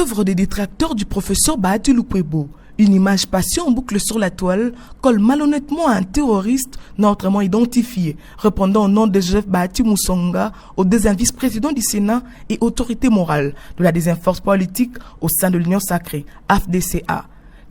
Œuvre des détracteurs du professeur Bahati Lukwebo. Une image passée en boucle sur la toile colle malhonnêtement à un terroriste non autrement identifié, répondant au nom de Joseph Bahati Musonga, au deuxième vice-président du Sénat et autorité morale de la deuxième force politique au sein de l'Union sacrée, AFDCA.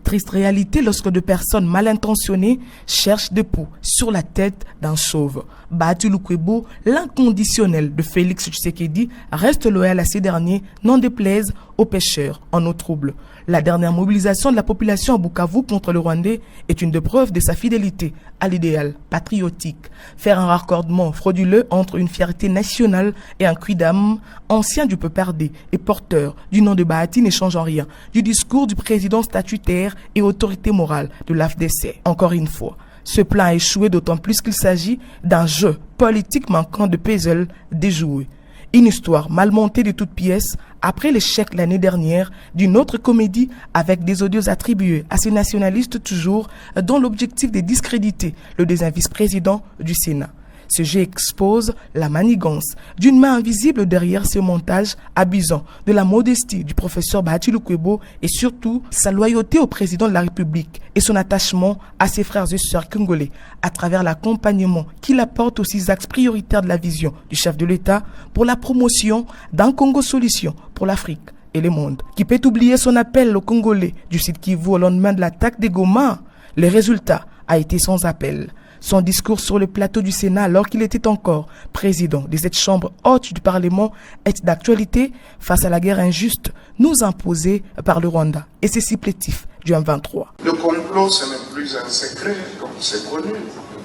Triste réalité lorsque deux personnes mal intentionnées cherchent des poux sur la tête d'un chauve. Bahati Lukwebo, l'inconditionnel de Félix Tshisekedi, reste loyal à ces derniers, n'en déplaise aux pêcheurs en eau trouble. La dernière mobilisation de la population à Bukavu contre le Rwandais est une des preuves de sa fidélité à l'idéal patriotique. Faire un raccordement frauduleux entre une fierté nationale et un cri d'âme ancien du peuple perdé et porteur du nom de Bahati ne change en rien du discours du président statutaire et autorité morale de l'AFDC. Encore une fois, ce plan a échoué d'autant plus qu'il s'agit d'un jeu politique manquant de puzzle déjoué. Une histoire mal montée de toutes pièces après l'échec l'année dernière d'une autre comédie avec des audios attribués à ces nationalistes toujours dont l'objectif de discréditer le deuxième vice-président du Sénat. Ce jeu expose la manigance d'une main invisible derrière ce montage abusant de la modestie du professeur Bahati Lukwebo et surtout sa loyauté au président de la République et son attachement à ses frères et sœurs congolais à travers l'accompagnement qu'il apporte aux 6 axes prioritaires de la vision du chef de l'État pour la promotion d'un Congo solution pour l'Afrique et le monde. Qui peut oublier son appel aux Congolais du Sud Kivu au lendemain de l'attaque des Goma? Le résultat a été sans appel. Son discours sur le plateau du Sénat alors qu'il était encore président de cette chambre haute du Parlement est d'actualité face à la guerre injuste nous imposée par le Rwanda et ses supplétifs du M23. Le complot, ce n'est plus un secret, donc c'est connu,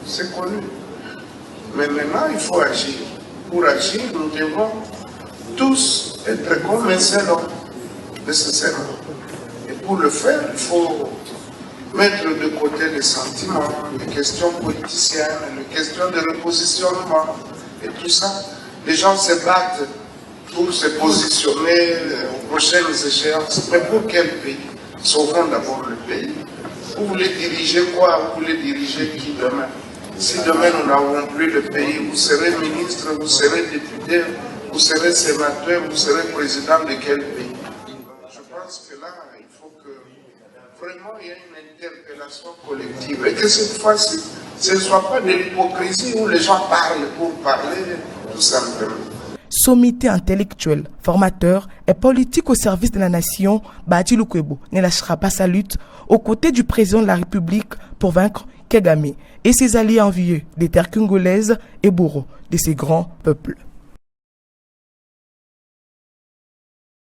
c'est connu. Mais maintenant, il faut agir. Pour agir, nous devons tous être comme un seul homme, nécessairement. Et pour le faire, il faut mettre de côté les sentiments, les questions politiciennes, les questions de repositionnement et tout ça. Les gens se battent pour se positionner aux prochaines échéances. Mais pour quel pays? Sauvons d'abord le pays. Vous voulez diriger quoi? Vous voulez diriger qui demain? Si demain nous n'avons plus le pays, vous serez ministre, vous serez député, vous serez sénateur, vous serez président de quel pays? Je pense que là, il faut que vraiment il y ait une interpellation collective et que cette fois-ci, ce ne soit pas de l'hypocrisie où les gens parlent pour parler, tout simplement. Sommité intellectuelle, formateur et politique au service de la nation, Bahati Lukwebo ne lâchera pas sa lutte aux côtés du président de la République pour vaincre Kagame et ses alliés envieux des terres congolaises et bourreaux de ces grands peuples.